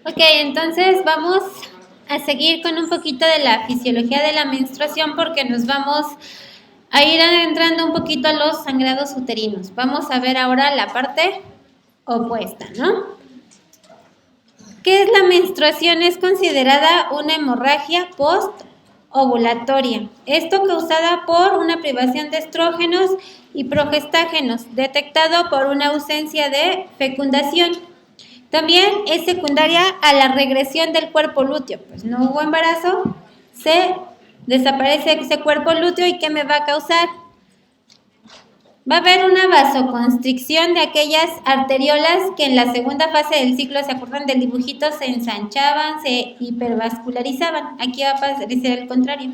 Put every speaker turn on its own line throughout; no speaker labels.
Ok, entonces vamos a seguir con un poquito de la fisiología de la menstruación porque nos vamos a ir adentrando un poquito a los sangrados uterinos. Vamos a ver ahora la parte opuesta, ¿no? ¿Qué es la menstruación? Es considerada una hemorragia post-ovulatoria. Esto causada por una privación de estrógenos y progestágenos, detectado por una ausencia de fecundación. También es secundaria a la regresión del cuerpo lúteo. Pues no hubo embarazo, se desaparece ese cuerpo lúteo y ¿qué me va a causar? Va a haber una vasoconstricción de aquellas arteriolas que en la segunda fase del ciclo, ¿se acuerdan del dibujito? Se ensanchaban, se hipervascularizaban. Aquí va a parecer el contrario.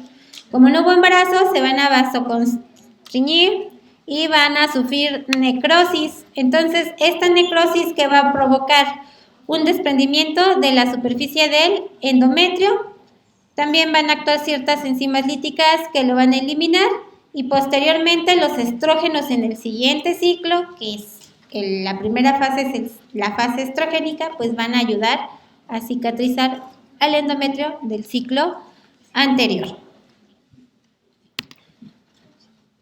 Como no hubo embarazo, se van a vasoconstricir y van a sufrir necrosis. Entonces, esta necrosis que va a provocar un desprendimiento de la superficie del endometrio. También van a actuar ciertas enzimas líticas que lo van a eliminar y posteriormente los estrógenos en el siguiente ciclo, que es la primera fase, es la fase estrogénica, pues van a ayudar a cicatrizar al endometrio del ciclo anterior.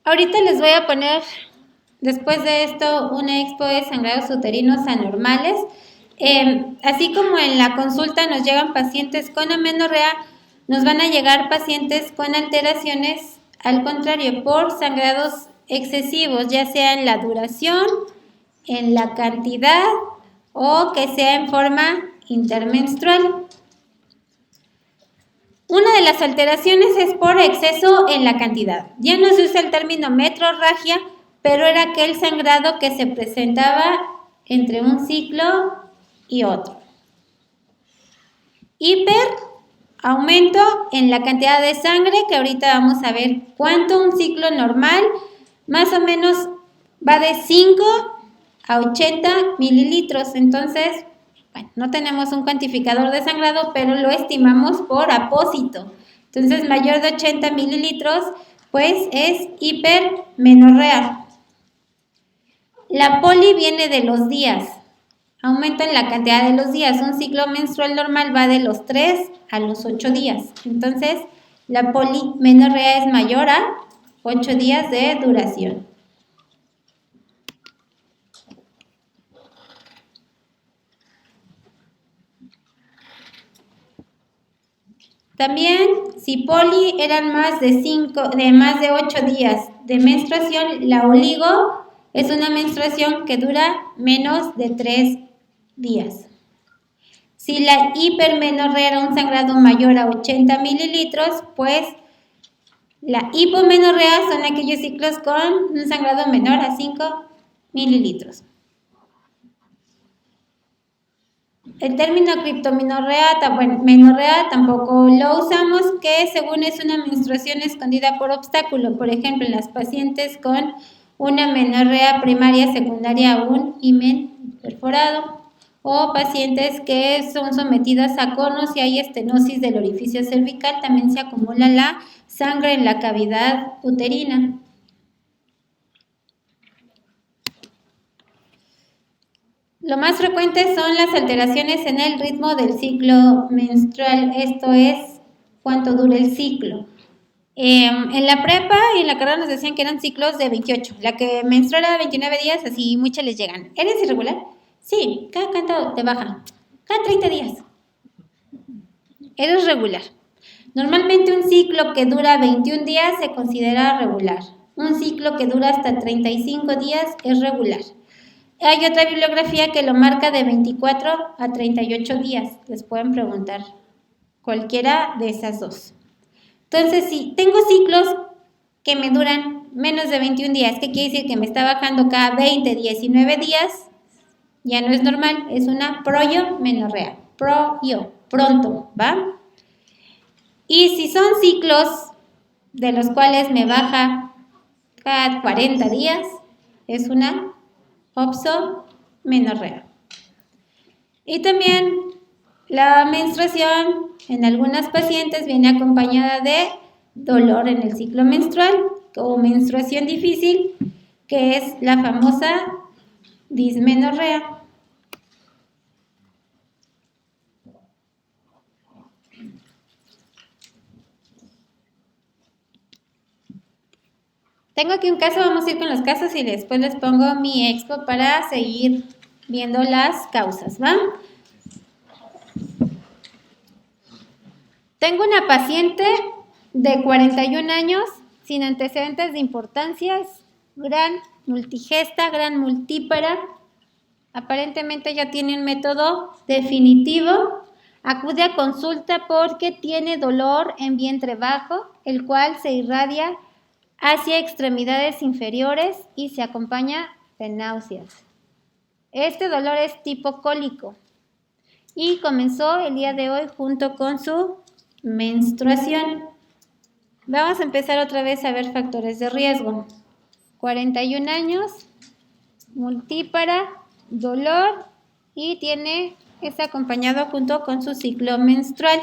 Ahorita les voy a poner, después de esto, una expo de sangrados uterinos anormales. Así como en la consulta nos llegan pacientes con amenorrea, nos van a llegar pacientes con alteraciones, al contrario, por sangrados excesivos, ya sea en la duración, en la cantidad o que sea en forma intermenstrual. Una de las alteraciones es por exceso en la cantidad. Ya no se usa el término metrorragia, pero era aquel sangrado que se presentaba entre un ciclo y otro. Aumento en la cantidad de sangre, que ahorita vamos a ver cuánto un ciclo normal, más o menos va de 5 a 80 mililitros. Entonces, bueno, no tenemos un cuantificador de sangrado, pero lo estimamos por apósito. Entonces, mayor de 80 mililitros, pues es hipermenorrea. La poli viene de los días. Aumenta en la cantidad de los días. Un ciclo menstrual normal va de los 3 a los 8 días. Entonces, la polimenorrea es mayor a 8 días de duración. También, si poli eran más de 8 días de menstruación, la oligo es una menstruación que dura menos de 3 días. Si la hipermenorrea era un sangrado mayor a 80 mililitros, pues la hipomenorrea son aquellos ciclos con un sangrado menor a 5 mililitros. El término criptomenorrea, menorrea tampoco lo usamos, que según es una menstruación escondida por obstáculo. Por ejemplo, en las pacientes con una menorrea primaria, secundaria a un himen perforado, o pacientes que son sometidas a conos y hay estenosis del orificio cervical, también se acumula la sangre en la cavidad uterina. Lo más frecuente son las alteraciones en el ritmo del ciclo menstrual, esto es cuánto dura el ciclo. En la prepa y en la carrera nos decían que eran ciclos de 28, la que menstrua era 29 días, así muchas les llegan. ¿Eres irregular? Sí, cada cuánto te baja, cada 30 días. Eres regular. Normalmente un ciclo que dura 21 días se considera regular. Un ciclo que dura hasta 35 días es regular. Hay otra bibliografía que lo marca de 24 a 38 días. Les pueden preguntar cualquiera de esas dos. Entonces, si tengo ciclos que me duran menos de 21 días, ¿qué quiere decir? Que me está bajando cada 20, 19 días, ya no es normal, es una proyomenorrea. Pronto, ¿va? Y si son ciclos de los cuales me baja cada 40 días, es una opsomenorrea. Y también La menstruación en algunas pacientes viene acompañada de dolor en el ciclo menstrual o menstruación difícil, que es la famosa dismenorrea. Tengo aquí un caso, vamos a ir con los casos y después les pongo mi expo para seguir viendo las causas, ¿va? Tengo una paciente de 41 años sin antecedentes de importancia, es gran multigesta, gran multípara. Aparentemente ya tiene un método definitivo. Acude a consulta porque tiene dolor en vientre bajo, el cual se irradia hacia extremidades inferiores y se acompaña de náuseas. Este dolor es tipo cólico y comenzó el día de hoy junto con su menstruación. Vamos a empezar otra vez a ver factores de riesgo. 41 años, multípara, dolor y es acompañado junto con su ciclo menstrual.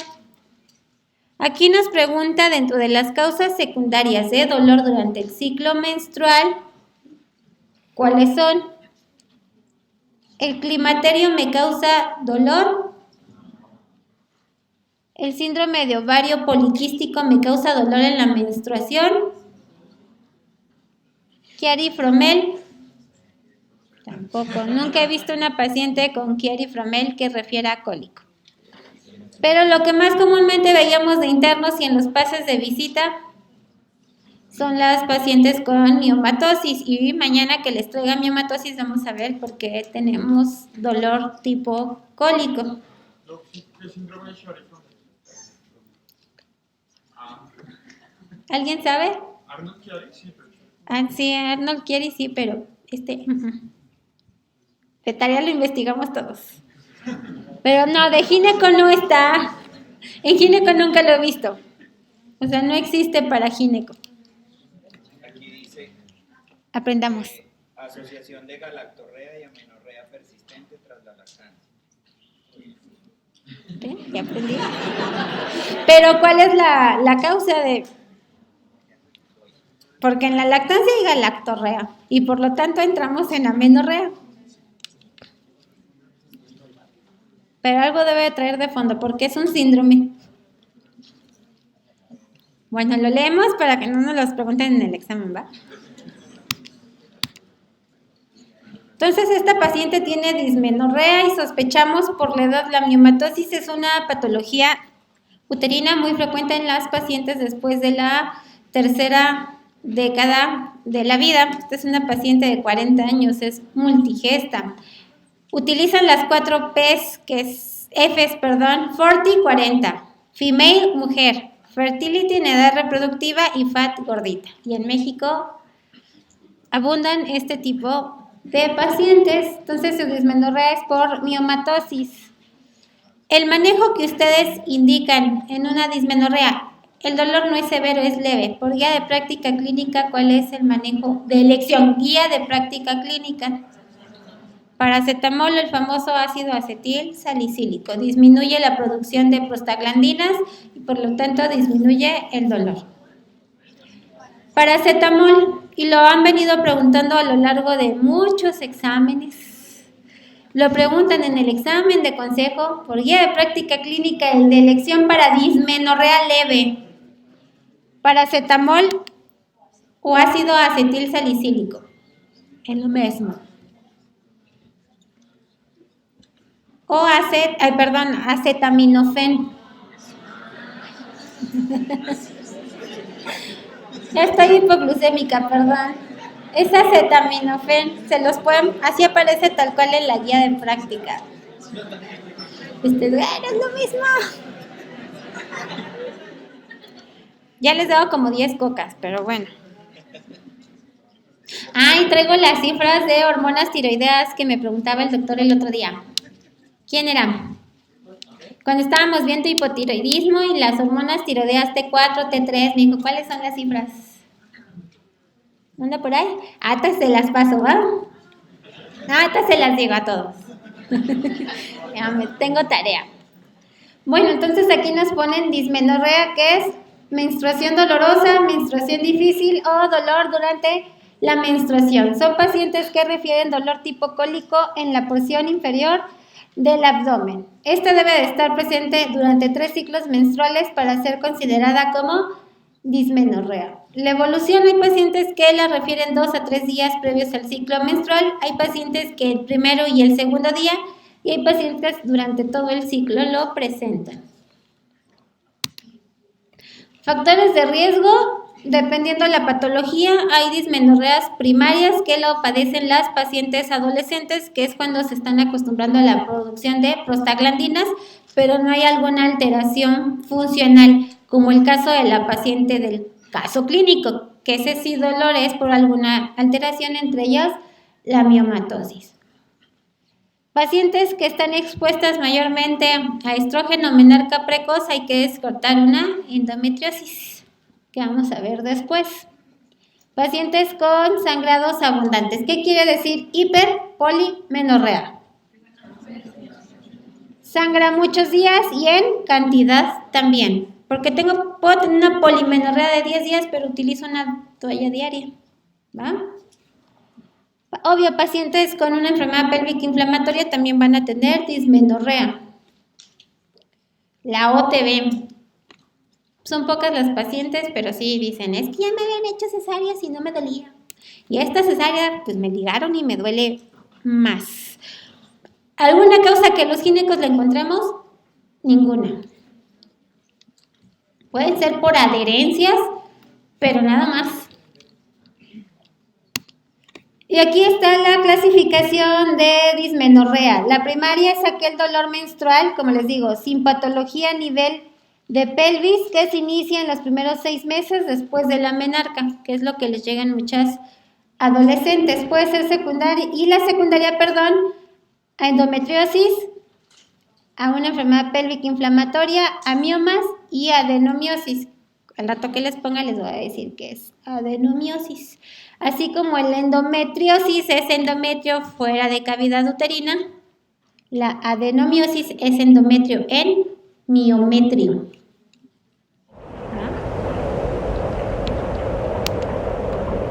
Aquí nos pregunta dentro de las causas secundarias de dolor durante el ciclo menstrual, ¿cuáles son? El climaterio me causa dolor. El síndrome de ovario poliquístico me causa dolor en la menstruación. Chiari Fromel. Tampoco. Nunca he visto una paciente con Chiari Fromel que refiera a cólico. Pero lo que más comúnmente veíamos de internos y en los pases de visita son las pacientes con miomatosis. Y mañana que les traiga miomatosis vamos a ver por qué tenemos dolor tipo cólico.
¿Qué síndrome de Chiari-Fromel?
¿Alguien sabe?
Arnold Chiari, sí, pero...
Sí, Arnold Chiari sí, pero de tarea lo investigamos todos. Pero no, de gineco no está. En gineco nunca lo he visto. O sea, no existe para gineco.
Aquí dice...
Aprendamos.
Asociación de galactorrea y amenorrea persistente tras la lactancia.
¿Sí? Ya aprendí. Pero ¿cuál es la causa de...? Porque en la lactancia hay galactorrea y por lo tanto entramos en amenorrea. Pero algo debe traer de fondo porque es un síndrome. Bueno, lo leemos para que no nos los pregunten en el examen, ¿va? Entonces, esta paciente tiene dismenorrea y sospechamos por la edad. La miomatosis es una patología uterina muy frecuente en las pacientes después de la tercera década de la vida. Esta es una paciente de 40 años, es multigesta. Utilizan las 4 Fs, 40 y 40. Female, mujer. Fertility en edad reproductiva y fat, gordita. Y en México abundan este tipo de pacientes. Entonces su dismenorrea es por miomatosis. El manejo que ustedes indican en una dismenorrea, el dolor no es severo, es leve. Por guía de práctica clínica, ¿cuál es el manejo de elección? Guía de práctica clínica. Paracetamol, el famoso ácido acetil salicílico, disminuye la producción de prostaglandinas y por lo tanto disminuye el dolor. Paracetamol, y lo han venido preguntando a lo largo de muchos exámenes. Lo preguntan en el examen de consejo por guía de práctica clínica, el de elección para dismenorrea leve. Paracetamol o ácido acetil salicílico, es lo mismo. O acetaminofén. Estoy hipoglucémica, perdón. Es acetaminofén. Se los pueden, así aparece tal cual en la guía de práctica. Es lo mismo. Ya les dado como 10 cocas, pero bueno. Y traigo las cifras de hormonas tiroideas que me preguntaba el doctor el otro día. ¿Quién era? Cuando estábamos viendo hipotiroidismo y las hormonas tiroideas T4, T3, me dijo, ¿cuáles son las cifras? ¿Anda por ahí? Hasta se las paso, ¿va? Hasta se las digo a todos. Tengo tarea. Bueno, entonces aquí nos ponen dismenorrea, que es menstruación dolorosa, menstruación difícil o dolor durante la menstruación. Son pacientes que refieren dolor tipo cólico en la porción inferior del abdomen. Esta debe de estar presente durante 3 ciclos menstruales para ser considerada como dismenorrea. La evolución, hay pacientes que la refieren 2 a 3 días previos al ciclo menstrual, hay pacientes que el primero y el segundo día, y hay pacientes durante todo el ciclo lo presentan. Factores de riesgo, dependiendo de la patología, hay dismenorreas primarias que lo padecen las pacientes adolescentes, que es cuando se están acostumbrando a la producción de prostaglandinas, pero no hay alguna alteración funcional, como el caso de la paciente del caso clínico, que ese sí dolor es por alguna alteración, entre ellas la miomatosis. Pacientes que están expuestas mayormente a estrógeno menarca precoz, hay que descartar una endometriosis, que vamos a ver después. Pacientes con sangrados abundantes. ¿Qué quiere decir hiperpolimenorrea? Sangra muchos días y en cantidad también. Porque puedo tener una polimenorrea de 10 días, pero utilizo una toalla diaria. ¿Va? Obvio, pacientes con una enfermedad pélvica inflamatoria también van a tener dismenorrea. La OTB. Son pocas las pacientes, pero sí dicen, es que ya me habían hecho cesáreas y no me dolía. Y esta cesárea, pues me ligaron y me duele más. ¿Alguna causa que los ginecos le encontremos? Ninguna. Pueden ser por adherencias, pero nada más. Y aquí está la clasificación de dismenorrea. La primaria es aquel dolor menstrual, como les digo, sin patología a nivel de pelvis, que se inicia en los primeros 6 meses después de la menarca, que es lo que les llegan muchas adolescentes. Puede ser secundaria, y la secundaria, a endometriosis, a una enfermedad pélvica inflamatoria, a miomas y adenomiosis. Al rato que les ponga les voy a decir qué es adenomiosis. Así como el endometriosis es endometrio fuera de cavidad uterina, la adenomiosis es endometrio en miometrio.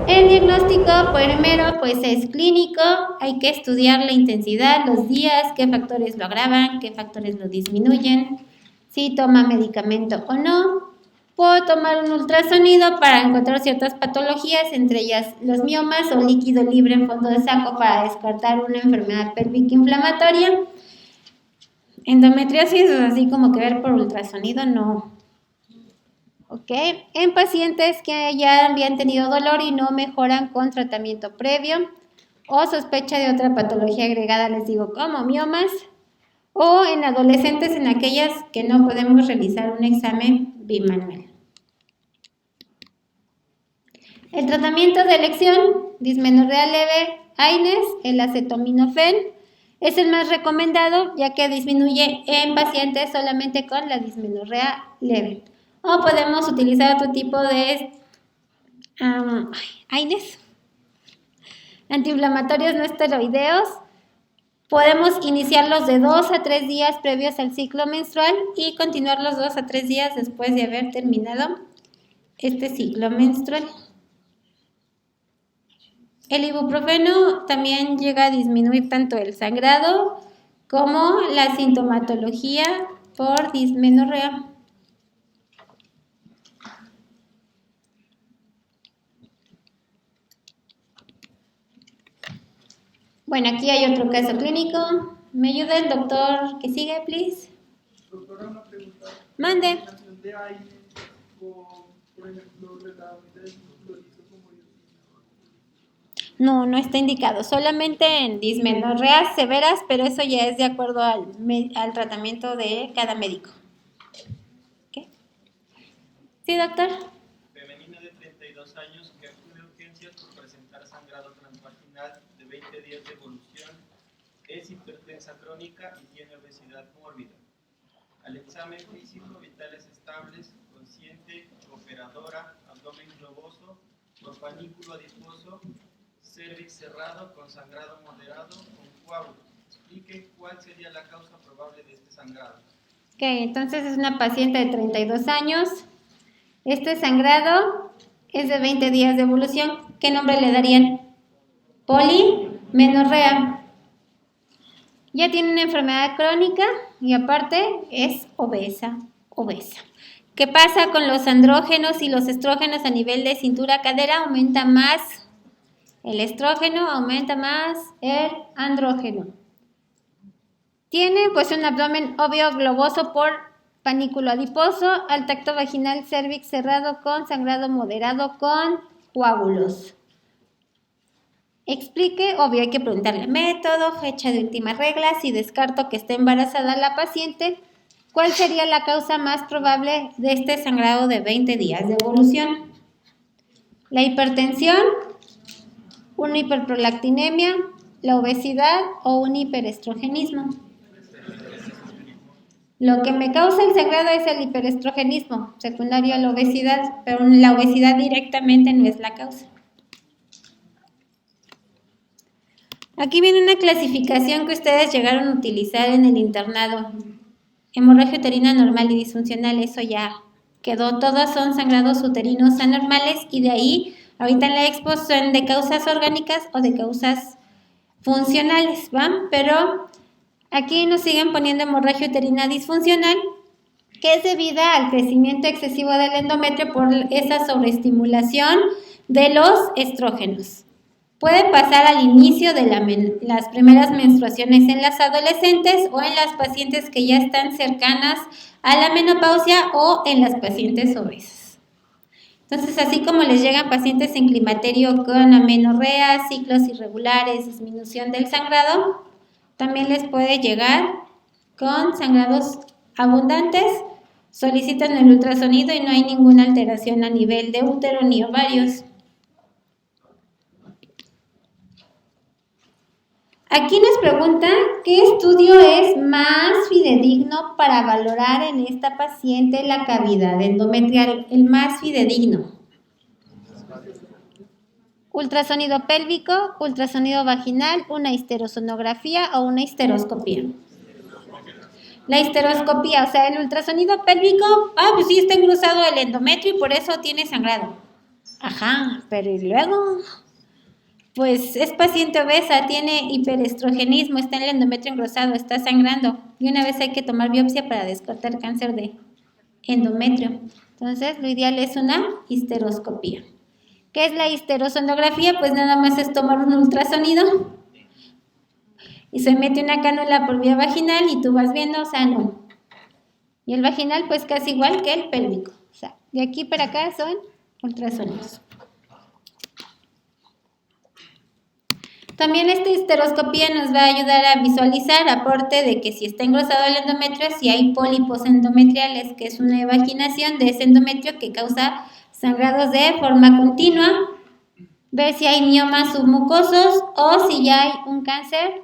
El diagnóstico primero pues es clínico, hay que estudiar la intensidad, los días, qué factores lo agravan, qué factores lo disminuyen, si toma medicamento o no. Puedo tomar un ultrasonido para encontrar ciertas patologías, entre ellas los miomas o líquido libre en fondo de saco para descartar una enfermedad pélvica inflamatoria. Endometriosis, así como que ver por ultrasonido, no. ¿Ok? En pacientes que ya habían tenido dolor y no mejoran con tratamiento previo o sospecha de otra patología agregada, les digo, como miomas, o en adolescentes en aquellas que no podemos realizar un examen bimanual. El tratamiento de elección, dismenorrea leve, AINES, el acetaminofén, es el más recomendado ya que disminuye en pacientes solamente con la dismenorrea leve. O podemos utilizar otro tipo de AINES, antiinflamatorios no esteroideos. Podemos iniciarlos de 2 a 3 días previos al ciclo menstrual y continuar los 2 a 3 días después de haber terminado este ciclo menstrual. El ibuprofeno también llega a disminuir tanto el sangrado como la sintomatología por dismenorrea. Bueno, aquí hay otro caso clínico. ¿Me ayuda el doctor que sigue, please?
Doctora, una pregunta.
Mande.
¿La combinación de AINES con, por ejemplo, regadamente de clorito como
No está indicado. Solamente en dismenorreas severas, pero eso ya es de acuerdo al tratamiento de cada médico. ¿Qué? Sí, doctor.
Femenina de 32 años que acude a urgencias por presentar sangrado transvaginal de 20 días de evolución, es hipertensa crónica y tiene obesidad mórbida. Al examen físico, vitales estables, consciente, operadora, abdomen globoso, con panículo adiposo, cervix cerrado, con sangrado moderado, con coágulos. Explique cuál sería la causa probable de este sangrado.
Ok, entonces es una paciente de 32 años. Este sangrado es de 20 días de evolución. ¿Qué nombre le darían? Polimenorrea. Ya tiene una enfermedad crónica y aparte es obesa. ¿Qué pasa con los andrógenos y los estrógenos a nivel de cintura-cadera? Aumenta más el estrógeno, aumenta más el andrógeno. Tiene pues un abdomen obvio globoso por panículo adiposo, al tacto vaginal cervix cerrado con sangrado moderado con coágulos. Explique, obvio hay que preguntarle método, fecha de última regla, si descarto que esté embarazada la paciente, ¿cuál sería la causa más probable de este sangrado de 20 días de evolución? La hipertensión, una hiperprolactinemia, la obesidad o un hiperestrogenismo. Lo que me causa el sangrado es el hiperestrogenismo, secundario a la obesidad, pero la obesidad directamente no es la causa. Aquí viene una clasificación que ustedes llegaron a utilizar en el internado. Hemorragia uterina normal y disfuncional, eso ya quedó. Todos son sangrados uterinos anormales y de ahí, ahorita en la expo, son de causas orgánicas o de causas funcionales, ¿van? Pero aquí nos siguen poniendo hemorragia uterina disfuncional, que es debida al crecimiento excesivo del endometrio por esa sobreestimulación de los estrógenos. Puede pasar al inicio de las primeras menstruaciones en las adolescentes o en las pacientes que ya están cercanas a la menopausia o en las pacientes obesas. Entonces, así como les llegan pacientes en climaterio con amenorrea, ciclos irregulares, disminución del sangrado, también les puede llegar con sangrados abundantes, solicitan el ultrasonido y no hay ninguna alteración a nivel de útero ni ovarios. Aquí nos preguntan qué estudio es más fidedigno para valorar en esta paciente la cavidad endometrial, el más fidedigno. Ultrasonido pélvico, ultrasonido vaginal, una histerosonografía o una histeroscopía. La histeroscopía, o sea, el ultrasonido pélvico, pues sí está engrosado el endometrio y por eso tiene sangrado. Ajá, pero ¿y luego? Pues es paciente obesa, tiene hiperestrogenismo, está en el endometrio engrosado, está sangrando. Y una vez hay que tomar biopsia para descartar cáncer de endometrio. Entonces, lo ideal es una histeroscopía. ¿Qué es la histerosonografía? Pues nada más es tomar un ultrasonido y se mete una cánula por vía vaginal y tú vas viendo sano. Y el vaginal pues casi igual que el pélvico. O sea, de aquí para acá son ultrasonidos. También esta histeroscopía nos va a ayudar a visualizar, aporte de que si está engrosado el endometrio, si hay pólipos endometriales, que es una evaginación de ese endometrio que causa sangrados de forma continua, ver si hay miomas submucosos o si ya hay un cáncer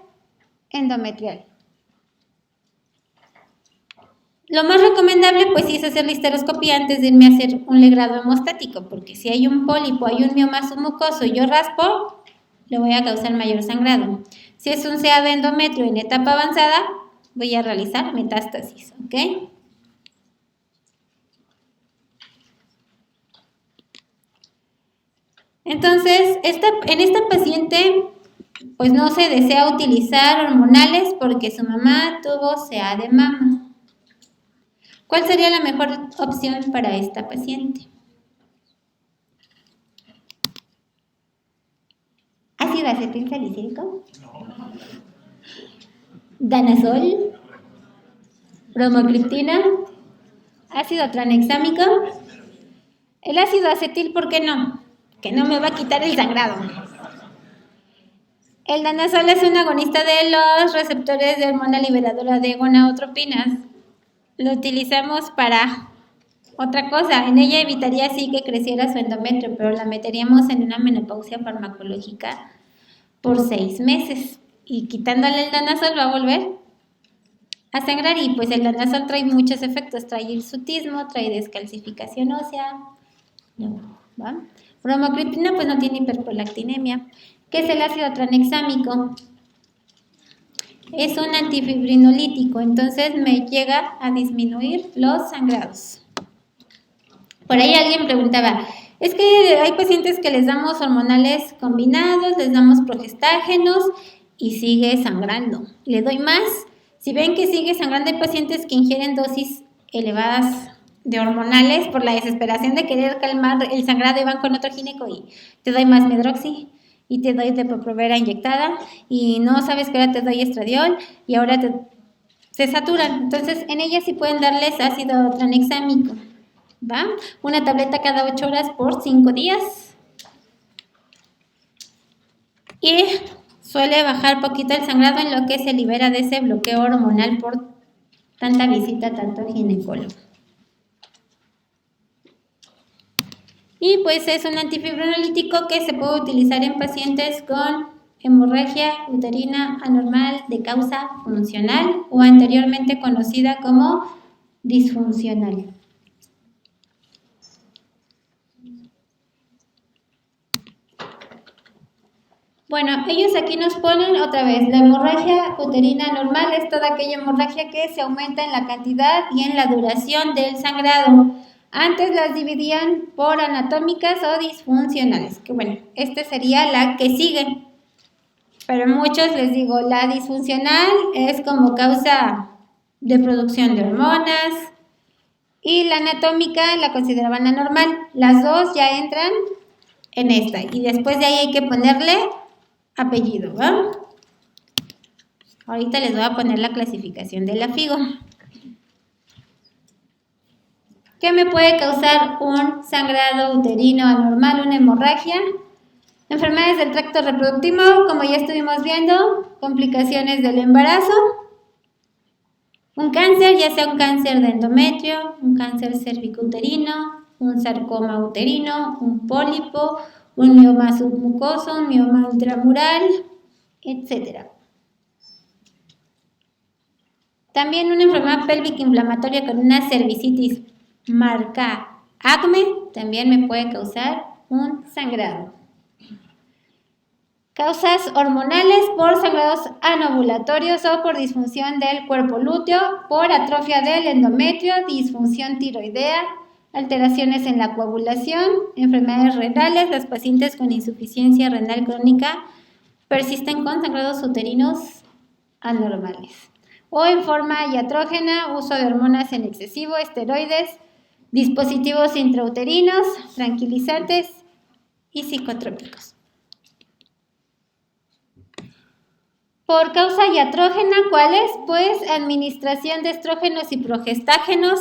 endometrial. Lo más recomendable pues sí es hacer la histeroscopía antes de irme a hacer un legrado hemostático, porque si hay un pólipo, hay un mioma submucoso y yo raspo, le voy a causar mayor sangrado. Si es un CA de endometrio en etapa avanzada, voy a realizar metástasis, ¿ok? Entonces, en esta paciente, pues no se desea utilizar hormonales porque su mamá tuvo CA de mama. ¿Cuál sería la mejor opción para esta paciente? ¿Ácido acetilsalicílico? Danazol, bromocriptina, ácido tranexámico. El ácido acetil, ¿por qué no? Que no me va a quitar el sangrado. El danazol es un agonista de los receptores de hormona liberadora de gonadotropinas. Lo utilizamos para otra cosa. En ella evitaría sí que creciera su endometrio, pero la meteríamos en una menopausia farmacológica por 6 meses. Y quitándole el danazol va a volver a sangrar y pues el danazol trae muchos efectos. Trae hirsutismo, trae descalcificación ósea. No, ¿va? Bromocriptina pues no tiene hiperprolactinemia. ¿Qué es el ácido tranexámico? es un antifibrinolítico, entonces me llega a disminuir los sangrados. Por ahí alguien preguntaba, es que hay pacientes que les damos hormonales combinados, les damos progestágenos y sigue sangrando. Le doy más. Si ven que sigue sangrando, hay pacientes que ingieren dosis elevadas de hormonales por la desesperación de querer calmar el sangrado y van con otro gineco y te doy más medroxi y te doy depo-provera inyectada y no sabes que ahora te doy estradiol y ahora se saturan. Entonces, en ellas sí pueden darles ácido tranexámico, ¿va? Una tableta cada 8 horas por 5 días. Y suele bajar poquito el sangrado en lo que se libera de ese bloqueo hormonal por tanta visita tanto al ginecólogo. Y pues es un antifibrinolítico que se puede utilizar en pacientes con hemorragia uterina anormal de causa funcional o anteriormente conocida como disfuncional. Bueno, ellos aquí nos ponen otra vez, la hemorragia uterina anormal es toda aquella hemorragia que se aumenta en la cantidad y en la duración del sangrado. Antes las dividían por anatómicas o disfuncionales, que bueno, esta sería la que sigue. Pero muchos les digo, la disfuncional es como causa de producción de hormonas y la anatómica la consideraban anormal. Las dos ya entran en esta y después de ahí hay que ponerle apellido, ¿va? Ahorita les voy a poner la clasificación de la FIGO. ¿Qué me puede causar un sangrado uterino anormal, una hemorragia? Enfermedades del tracto reproductivo, como ya estuvimos viendo, complicaciones del embarazo, un cáncer, ya sea un cáncer de endometrio, un cáncer cervicouterino, un sarcoma uterino, un pólipo, un mioma submucoso, un mioma intramural, etc. También una enfermedad pélvica inflamatoria con una cervicitis marca acme también me puede causar un sangrado. Causas hormonales por sangrados anovulatorios o por disfunción del cuerpo lúteo, por atrofia del endometrio, disfunción tiroidea, alteraciones en la coagulación, enfermedades renales. Los pacientes con insuficiencia renal crónica persisten con sangrados uterinos anormales. O en forma iatrógena, uso de hormonas en excesivo, esteroides, dispositivos intrauterinos, tranquilizantes y psicotrópicos. Por causa iatrógena, ¿cuál es? Pues administración de estrógenos y progestágenos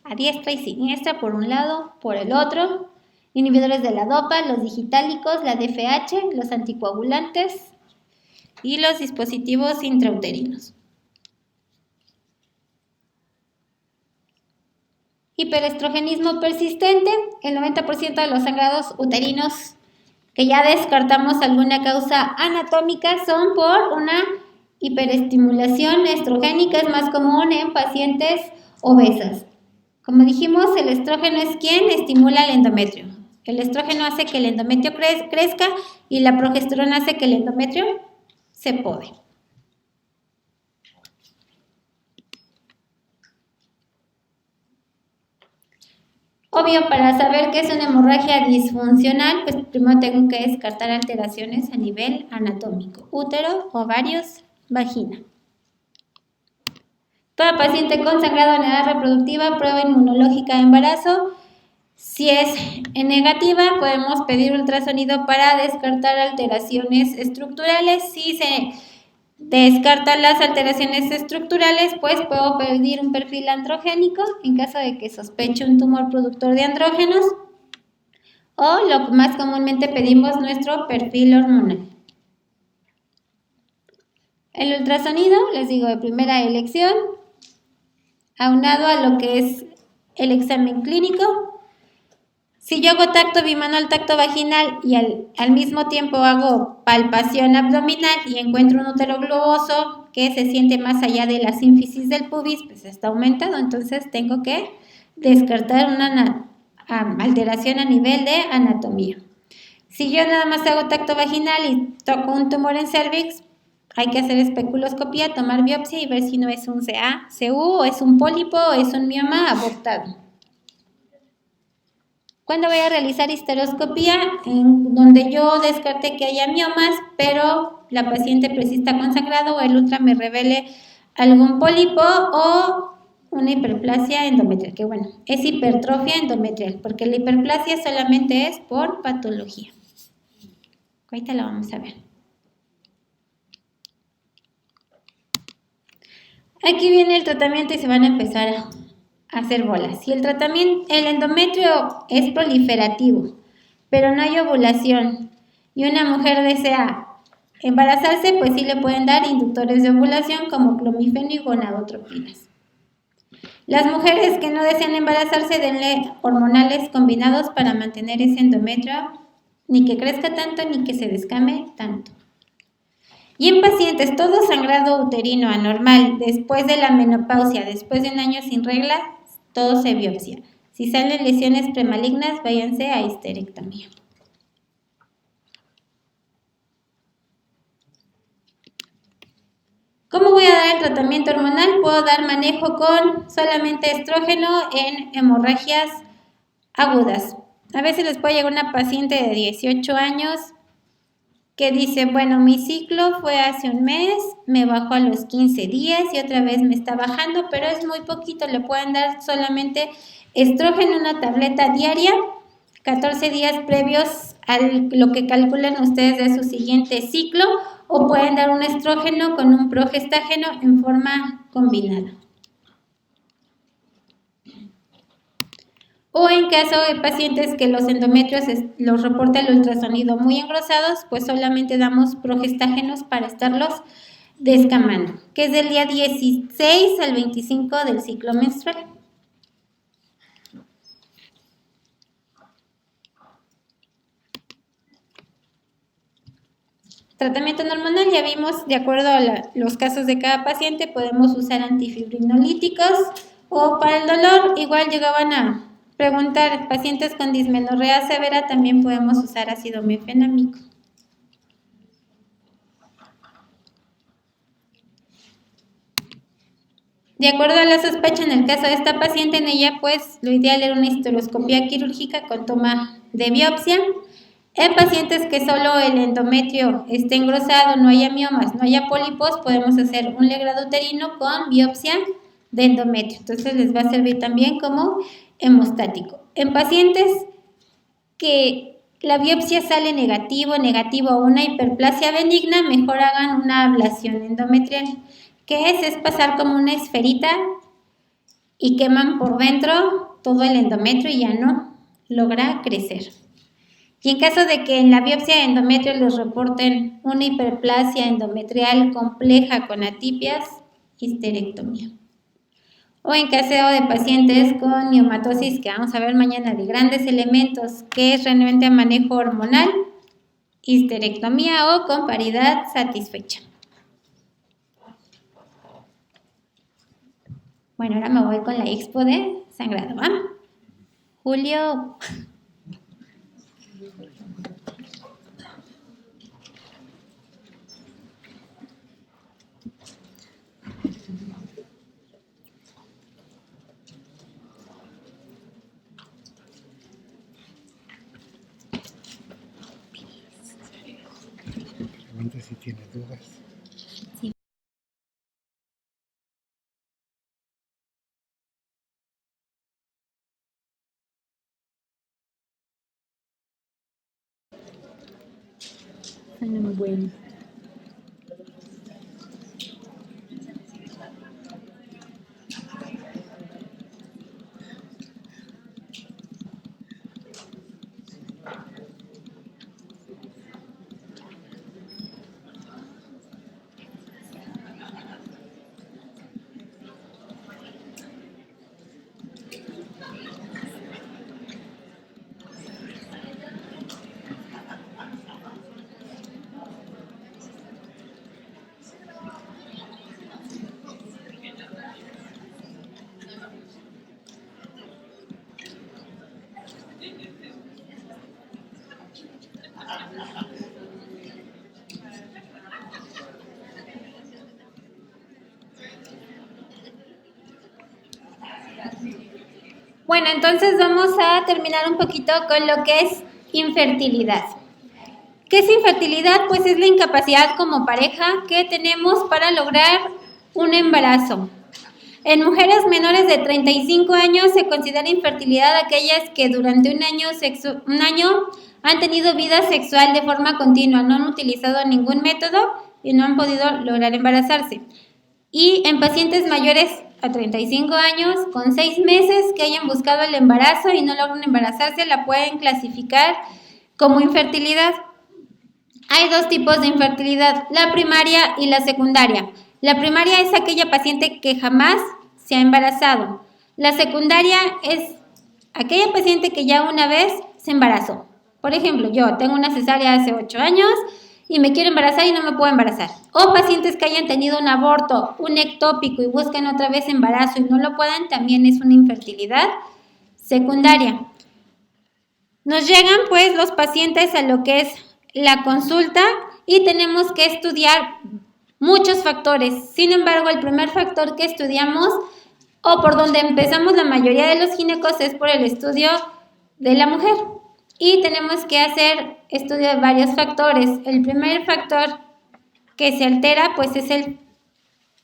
a diestra y siniestra por un lado, por el otro, inhibidores de la dopa, los digitálicos, la DFH, los anticoagulantes y los dispositivos intrauterinos. Hiperestrogenismo persistente, el 90% de los sangrados uterinos que ya descartamos alguna causa anatómica son por una hiperestimulación estrogénica, es más común en pacientes obesas. Como dijimos, el estrógeno es quien estimula el endometrio. El estrógeno hace que el endometrio crezca y la progesterona hace que el endometrio se pode. Obvio, para saber qué es una hemorragia disfuncional, pues primero tengo que descartar alteraciones a nivel anatómico. Útero, ovarios, vagina. Toda paciente con sangrado en edad reproductiva, prueba inmunológica de embarazo. Si es negativa, podemos pedir ultrasonido para descartar alteraciones estructurales. Si se descartan las alteraciones estructurales, pues puedo pedir un perfil androgénico en caso de que sospeche un tumor productor de andrógenos. O lo que más comúnmente pedimos, nuestro perfil hormonal. El ultrasonido, les digo, de primera elección, aunado a lo que es el examen clínico. Si yo hago tacto bimanual, tacto vaginal y al mismo tiempo hago palpación abdominal y encuentro un útero globoso que se siente más allá de la sínfisis del pubis, pues está aumentado, entonces tengo que descartar una alteración a nivel de anatomía. Si yo nada más hago tacto vaginal y toco un tumor en cervix, hay que hacer especuloscopía, tomar biopsia y ver si no es un CA, CU, o es un pólipo, o es un mioma abortado. ¿Cuándo voy a realizar histeroscopía? En donde yo descarte que haya miomas, pero la paciente persista con sangrado o el ultra me revele algún pólipo o una hiperplasia endometrial, que bueno, es hipertrofia endometrial, porque la hiperplasia solamente es por patología. Ahorita la vamos a ver. Aquí viene el tratamiento y se van a empezar a hacer bolas. Si el endometrio es proliferativo, pero no hay ovulación y una mujer desea embarazarse, pues sí le pueden dar inductores de ovulación como clomifeno y gonadotropinas. Las mujeres que no desean embarazarse, denle hormonales combinados para mantener ese endometrio, ni que crezca tanto ni que se descame tanto. Y en pacientes todo sangrado uterino anormal después de la menopausia, después de un año sin regla, todo se biopsia. Si salen lesiones premalignas, váyanse a histerectomía. ¿Cómo voy a dar el tratamiento hormonal? Puedo dar manejo con solamente estrógeno en hemorragias agudas. A veces les puede llegar una paciente de 18 años que dice, bueno, mi ciclo fue hace un mes, me bajó a los 15 días y otra vez me está bajando, pero es muy poquito, le pueden dar solamente estrógeno, una tableta diaria, 14 días previos a lo que calculen ustedes de su siguiente ciclo, o pueden dar un estrógeno con un progestágeno en forma combinada. O en caso de pacientes que los endometrios los reporta el ultrasonido muy engrosados, pues solamente damos progestágenos para estarlos descamando, que es del día 16 al 25 del ciclo menstrual. Tratamiento hormonal, ya vimos, de acuerdo a los casos de cada paciente, podemos usar antifibrinolíticos o para el dolor, igual llegaban a preguntar, pacientes con dismenorrea severa también podemos usar ácido mefenamico. De acuerdo a la sospecha, en el caso de esta paciente, en ella pues lo ideal era una histeroscopía quirúrgica con toma de biopsia. En pacientes que solo el endometrio esté engrosado, no haya miomas, no haya pólipos, podemos hacer un legrado uterino con biopsia de endometrio. Entonces les va a servir también como hemostático. En pacientes que la biopsia sale negativo o una hiperplasia benigna, mejor hagan una ablación endometrial. ¿Qué es? Es pasar como una esferita y queman por dentro todo el endometrio y ya no logra crecer. Y en caso de que en la biopsia de endometrio les reporten una hiperplasia endometrial compleja con atipias, histerectomía. O en caso de pacientes con miomatosis, que vamos a ver mañana, de grandes elementos, que es realmente manejo hormonal, histerectomía o con paridad satisfecha. Bueno, ahora me voy con la expo de sangrado, ¿va? Julio.
Pregunta si tiene dudas.
Sí. Bueno. Bueno, entonces vamos a terminar un poquito con lo que es infertilidad. ¿Qué es infertilidad? Pues es la incapacidad como pareja que tenemos para lograr un embarazo. En mujeres menores de 35 años se considera infertilidad aquellas que durante un año han tenido vida sexual de forma continua, no han utilizado ningún método y no han podido lograr embarazarse. Y en pacientes mayores a 35 años, con 6 meses que hayan buscado el embarazo y no logran embarazarse, la pueden clasificar como infertilidad. Hay dos tipos de infertilidad, la primaria y la secundaria. La primaria es aquella paciente que jamás se ha embarazado. La secundaria es aquella paciente que ya una vez se embarazó. Por ejemplo, yo tengo una cesárea hace 8 años y me quiero embarazar y no me puedo embarazar. O pacientes que hayan tenido un aborto, un ectópico y buscan otra vez embarazo y no lo puedan, también es una infertilidad secundaria. Nos llegan pues los pacientes a lo que es la consulta y tenemos que estudiar muchos factores. Sin embargo, el primer factor que estudiamos o por donde empezamos la mayoría de los ginecos es por el estudio de la mujer. Y tenemos que hacer estudio de varios factores. El primer factor que se altera pues es el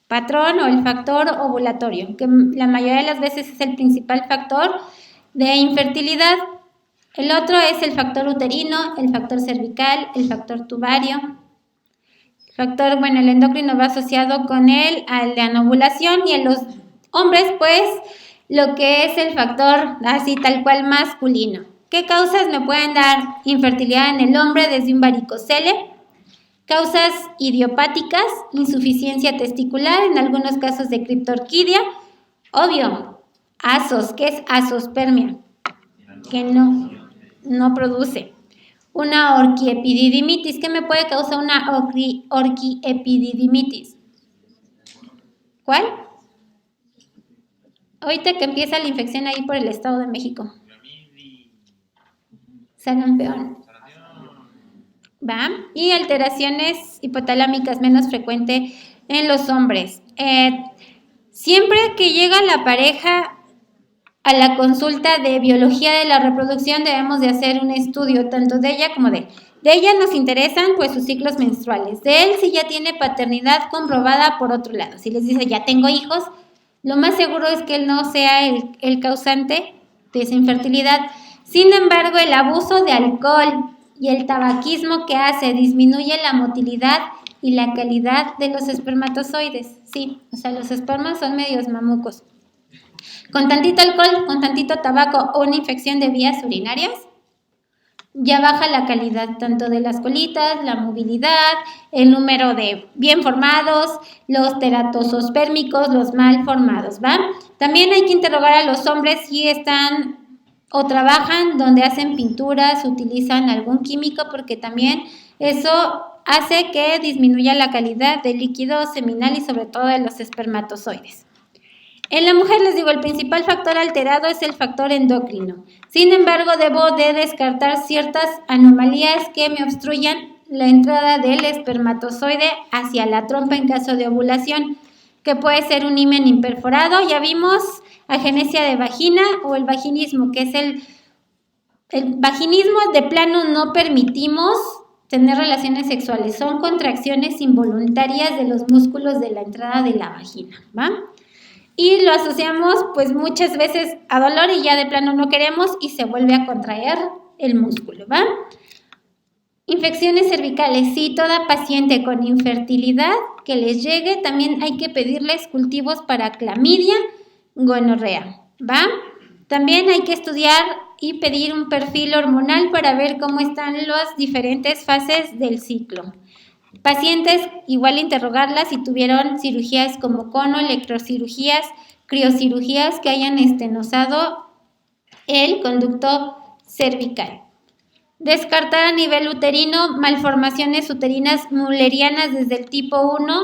patrón o el factor ovulatorio, que la mayoría de las veces es el principal factor de infertilidad. El otro es el factor uterino, el factor cervical, el factor tubario. El endocrino va asociado con él a la anovulación y en los hombres, pues, lo que es el factor así tal cual masculino. ¿Qué causas me pueden dar infertilidad en el hombre? Desde un varicocele, causas idiopáticas, insuficiencia testicular, en algunos casos de criptorquidia, obvio, asos, ¿qué es asospermia? Que no produce. Una orquiepididimitis. ¿Qué me puede causar una orquiepididimitis? ¿Cuál? Ahorita que empieza la infección ahí por el Estado de México. Sarampión. ¿Va? Y alteraciones hipotalámicas menos frecuente en los hombres. Siempre que llega la pareja a la consulta de biología de la reproducción debemos de hacer un estudio tanto de ella como de él. De ella nos interesan pues sus ciclos menstruales. De él si ya tiene paternidad comprobada por otro lado. Si les dice ya tengo hijos, lo más seguro es que él no sea el causante de esa infertilidad. Sin embargo, el abuso de alcohol y el tabaquismo que hace disminuye la motilidad y la calidad de los espermatozoides. Sí, o sea, los espermas son medios mamucos. Con tantito alcohol, con tantito tabaco o una infección de vías urinarias, ya baja la calidad tanto de las colitas, la movilidad, el número de bien formados, los teratosospermicos, los mal formados, ¿va? También hay que interrogar a los hombres si están o trabajan donde hacen pinturas, utilizan algún químico, porque también eso hace que disminuya la calidad del líquido seminal y sobre todo de los espermatozoides. En la mujer, les digo, el principal factor alterado es el factor endocrino. Sin embargo, debo de descartar ciertas anomalías que me obstruyan la entrada del espermatozoide hacia la trompa en caso de ovulación, que puede ser un himen imperforado. Ya vimos agenesia de vagina o el vaginismo, que es el vaginismo de plano no permitimos tener relaciones sexuales. Son contracciones involuntarias de los músculos de la entrada de la vagina, ¿va? Y lo asociamos pues muchas veces a dolor y ya de plano no queremos y se vuelve a contraer el músculo, ¿va? Infecciones cervicales, sí, toda paciente con infertilidad que les llegue, también hay que pedirles cultivos para clamidia, gonorrea, ¿va? También hay que estudiar y pedir un perfil hormonal para ver cómo están las diferentes fases del ciclo. Pacientes, igual interrogarlas si tuvieron cirugías como cono, electrocirugías, criocirugías que hayan estenosado el conducto cervical. Descartar a nivel uterino malformaciones uterinas mullerianas desde el tipo 1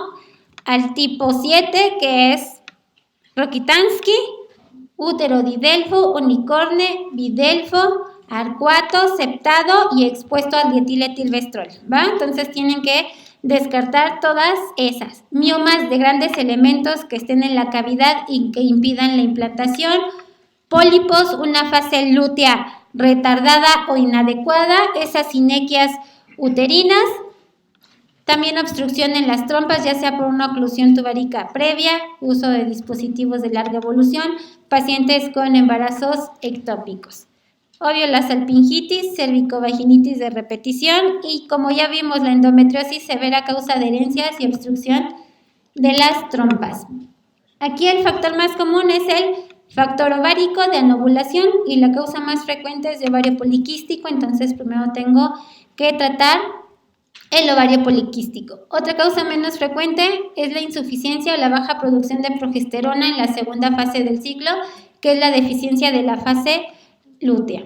al tipo 7, que es Rokitansky, útero didelfo, unicorne, bidelfo, arcuato, septado y expuesto al dietiletilvestrol, ¿va? Entonces tienen que descartar todas esas. Miomas de grandes elementos que estén en la cavidad y que impidan la implantación. Pólipos, una fase lútea retardada o inadecuada, esas sinequias uterinas. También obstrucción en las trompas, ya sea por una oclusión tubárica previa, uso de dispositivos de larga evolución, pacientes con embarazos ectópicos. Obvio, la salpingitis, cervicovaginitis de repetición y, como ya vimos, la endometriosis severa causa de herencias y obstrucción de las trompas. Aquí el factor más común es el factor ovárico de anovulación y la causa más frecuente es de ovario poliquístico, entonces primero tengo que tratar el ovario poliquístico. Otra causa menos frecuente es la insuficiencia o la baja producción de progesterona en la segunda fase del ciclo, que es la deficiencia de la fase lútea.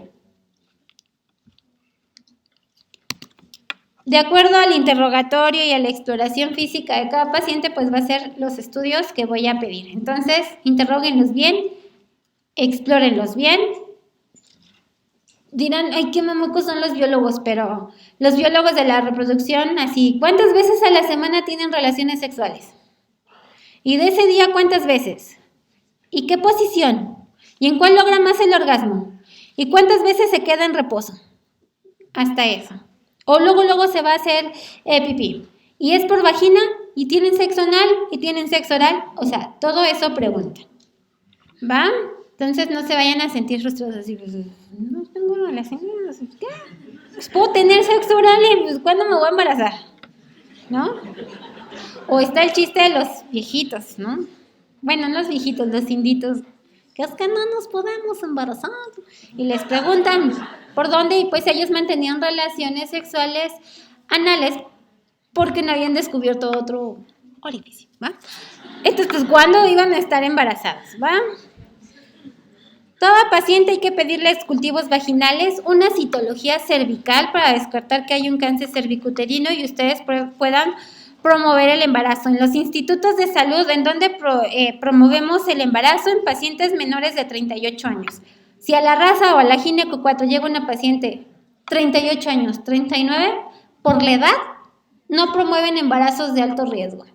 De acuerdo al interrogatorio y a la exploración física de cada paciente, pues va a ser los estudios que voy a pedir. Entonces, interróguenlos bien, explórenlos bien. Dirán, ay, qué mamucos son los biólogos, pero los biólogos de la reproducción, así, ¿cuántas veces a la semana tienen relaciones sexuales? ¿Y de ese día cuántas veces? ¿Y qué posición? ¿Y en cuál logra más el orgasmo? ¿Y cuántas veces se queda en reposo? Hasta eso. O luego se va a hacer pipí. ¿Y es por vagina? ¿Y tienen sexo anal? ¿Y tienen sexo oral? O sea, todo eso preguntan. ¿Va? Entonces no se vayan a sentir frustrados así, pues, no tengo relaciones, ¿qué? Pues puedo tener sexo oral y pues ¿cuándo me voy a embarazar? ¿No? O está el chiste de los viejitos, ¿no? Bueno, los viejitos, los inditos, que es que no nos podemos embarazar. Y les preguntan por dónde y pues ellos mantenían relaciones sexuales anales porque no habían descubierto otro orificio, ¿va? Entonces, pues, ¿cuándo iban a estar embarazados, va? Toda paciente hay que pedirles cultivos vaginales, una citología cervical para descartar que hay un cáncer cervicuterino y ustedes puedan promover el embarazo. En los institutos de salud, en donde promovemos el embarazo en pacientes menores de 38 años. Si a la raza o a la gineco 4 llega una paciente 38 años, 39, por la edad, no promueven embarazos de alto riesgo.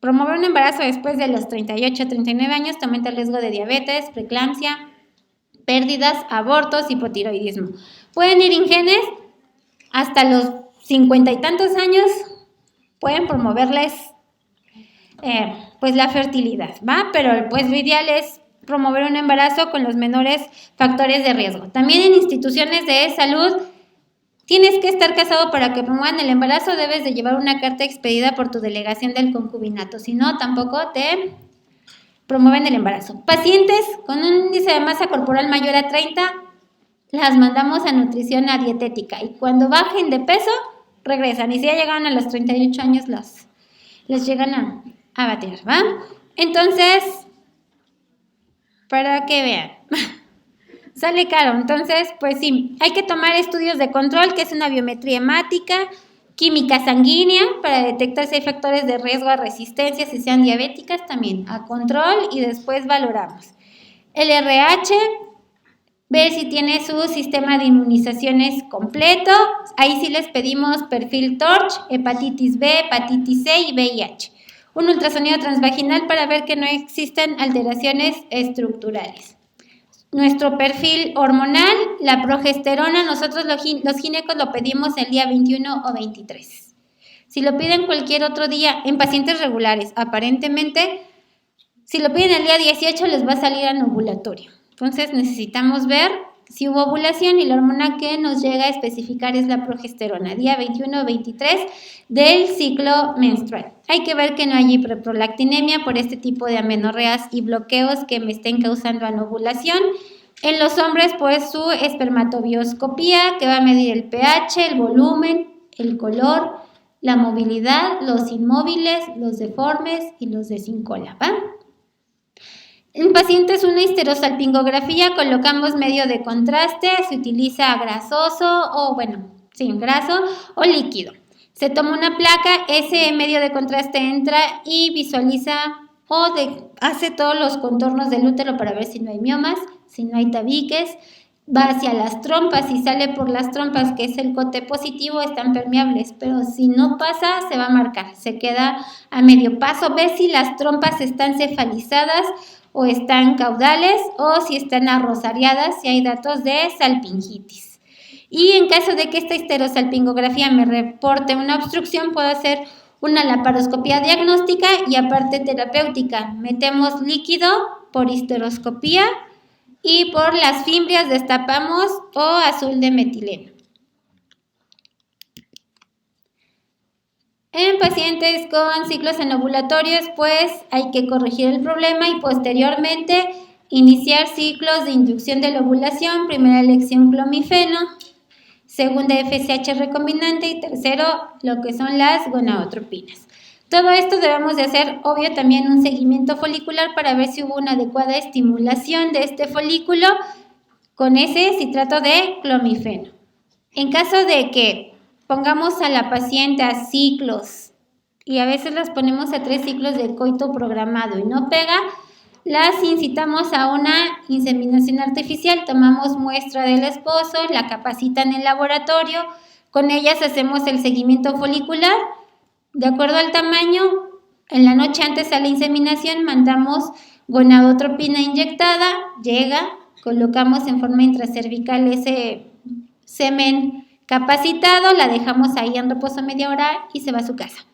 Promover un embarazo después de los 38 a 39 años aumenta el riesgo de diabetes, preeclampsia, pérdidas, abortos, hipotiroidismo. Pueden ir en genes hasta los 50 y tantos años, pueden promoverles pues la fertilidad, ¿va? Pero pues lo ideal es promover un embarazo con los menores factores de riesgo. También en instituciones de salud tienes que estar casado para que promuevan el embarazo, debes de llevar una carta expedida por tu delegación del concubinato, si no tampoco te promueven el embarazo. Pacientes con un índice de masa corporal mayor a 30, las mandamos a nutrición a dietética y cuando bajen de peso, regresan. Y si ya llegaron a los 38 años, les llegan a batir, ¿va? Entonces, para que vean, sale caro. Entonces, pues sí, hay que tomar estudios de control, que es una biometría hemática, química sanguínea para detectar si hay factores de riesgo a resistencia, si sean diabéticas también, a control y después valoramos. El RH, ver si tiene su sistema de inmunizaciones completo, ahí sí les pedimos perfil TORCH, hepatitis B, hepatitis C y VIH. Un ultrasonido transvaginal para ver que no existen alteraciones estructurales. Nuestro perfil hormonal, la progesterona, nosotros los ginecos lo pedimos el día 21 o 23. Si lo piden cualquier otro día en pacientes regulares, aparentemente, si lo piden el día 18 les va a salir anovulatorio. Entonces necesitamos ver si hubo ovulación y la hormona que nos llega a especificar es la progesterona, día 21 o 23 del ciclo menstrual. Hay que ver que no hay hiperprolactinemia por este tipo de amenorreas y bloqueos que me estén causando anovulación. En los hombres, pues su espermatobioscopía, que va a medir el pH, el volumen, el color, la movilidad, los inmóviles, los deformes y los de sin cola, ¿va? En pacientes una histerosalpingografía, colocamos medio de contraste, se utiliza grasoso o graso o líquido. Se toma una placa, ese medio de contraste entra y visualiza hace todos los contornos del útero para ver si no hay miomas, si no hay tabiques, va hacia las trompas y sale por las trompas, que es el cote positivo, están permeables, pero si no pasa, se va a marcar, se queda a medio paso. Ve si las trompas están cefalizadas o están caudales o si están arrosariadas, si hay datos de salpingitis. Y en caso de que esta histerosalpingografía me reporte una obstrucción, puedo hacer una laparoscopía diagnóstica y aparte terapéutica. Metemos líquido por histeroscopía y por las fimbrias destapamos o azul de metileno. En pacientes con ciclos anovulatorios, pues hay que corregir el problema y posteriormente iniciar ciclos de inducción de la ovulación, primera elección clomifeno, segunda FSH recombinante y tercero lo que son las gonadotropinas. Todo esto debemos de hacer, obvio, también un seguimiento folicular para ver si hubo una adecuada estimulación de este folículo con ese citrato de clomifeno. En caso de que pongamos a la paciente a ciclos y a veces las ponemos a 3 ciclos de coito programado y no pega, las incitamos a una inseminación artificial. Tomamos muestra del esposo, la capacitan en el laboratorio, con ellas hacemos el seguimiento folicular. De acuerdo al tamaño, en la noche antes a la inseminación mandamos gonadotropina inyectada, llega, colocamos en forma intracervical ese semen capacitado, la dejamos ahí en reposo media hora y se va a su casa.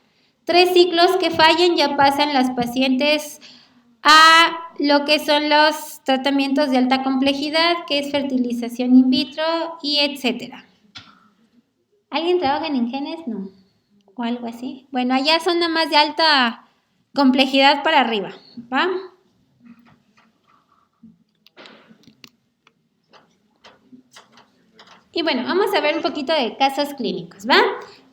3 ciclos que fallen ya pasan las pacientes a lo que son los tratamientos de alta complejidad, que es fertilización in vitro y etcétera. ¿Alguien trabaja en genes? No. O algo así. Bueno, allá son nada más de alta complejidad para arriba, ¿va? Y bueno, vamos a ver un poquito de casos clínicos, ¿va?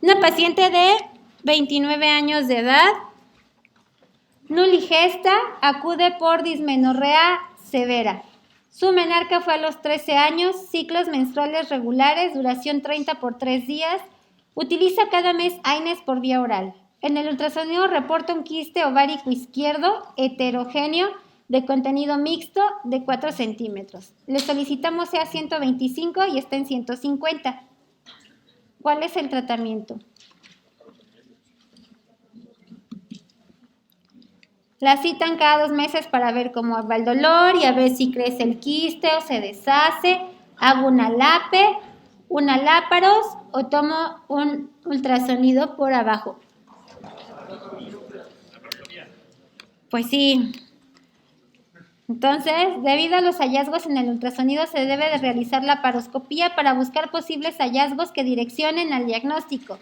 Una paciente de 29 años de edad, nuligesta, acude por dismenorrea severa. Su menarca fue a los 13 años, ciclos menstruales regulares, duración 30 por 3 días. Utiliza cada mes AINES por vía oral. En el ultrasonido reporta un quiste ovárico izquierdo heterogéneo de contenido mixto de 4 centímetros. Le solicitamos sea 125 y está en 150. ¿Cuál es el tratamiento? La citan cada 2 meses para ver cómo va el dolor y a ver si crece el quiste o se deshace. Hago una LAPE, una láparos o tomo un ultrasonido por abajo. Pues sí. Entonces, debido a los hallazgos en el ultrasonido, se debe de realizar la laparoscopía para buscar posibles hallazgos que direccionen al diagnóstico.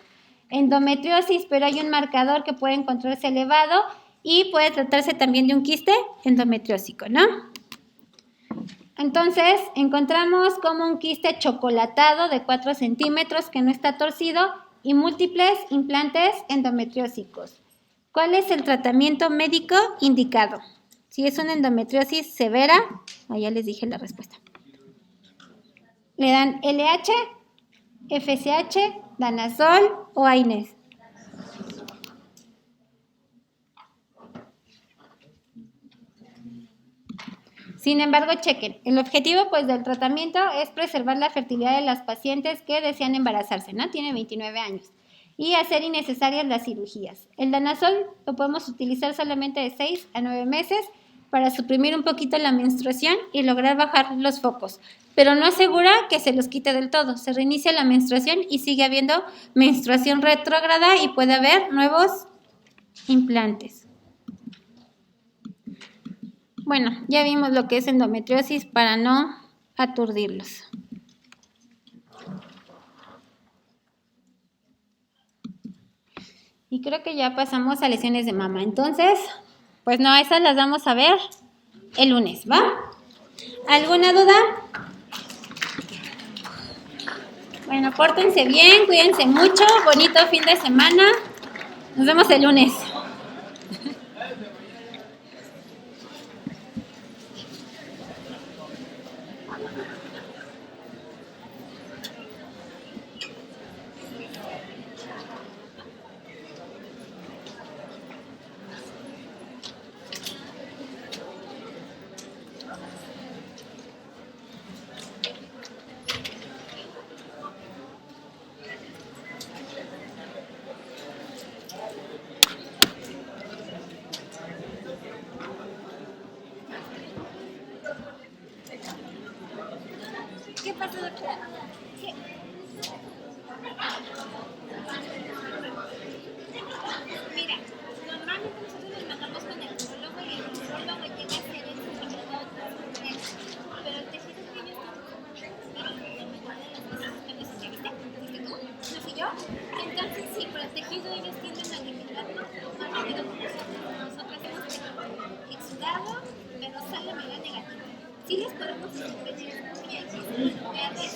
Endometriosis, pero hay un marcador que puede encontrarse elevado y puede tratarse también de un quiste endometriósico, ¿no? Entonces, encontramos como un quiste chocolatado de 4 centímetros que no está torcido y múltiples implantes endometriósicos. ¿Cuál es el tratamiento médico indicado? Si es una endometriosis severa, ya les dije la respuesta. Le dan LH, FSH, danazol o AINES. Sin embargo, chequen, el objetivo pues del tratamiento es preservar la fertilidad de las pacientes que desean embarazarse, ¿no? Tienen 29 años. Y hacer innecesarias las cirugías. El danazol lo podemos utilizar solamente de 6 a 9 meses para suprimir un poquito la menstruación y lograr bajar los focos. Pero no asegura que se los quite del todo. Se reinicia la menstruación y sigue habiendo menstruación retrógrada y puede haber nuevos implantes. Bueno, ya vimos lo que es endometriosis para no aturdirlos. Y creo que ya pasamos a lesiones de mama. Entonces, pues no, esas las vamos a ver el lunes, ¿va? ¿Alguna duda? Bueno, pórtense bien, cuídense mucho, bonito fin de semana. Nos vemos el lunes. pasa, doctora? ¿Qué? Mira, normalmente nosotros nos mandamos con el urologo y el urologo llega a ser el certificado pero el tejido que ellos no fui yo. Entonces, sí, por el tejido ellos tienden a limitarlo más rápido que nosotros hemos exudado, pero sale manera negativa. Sí les podemos decir muy X en lugar de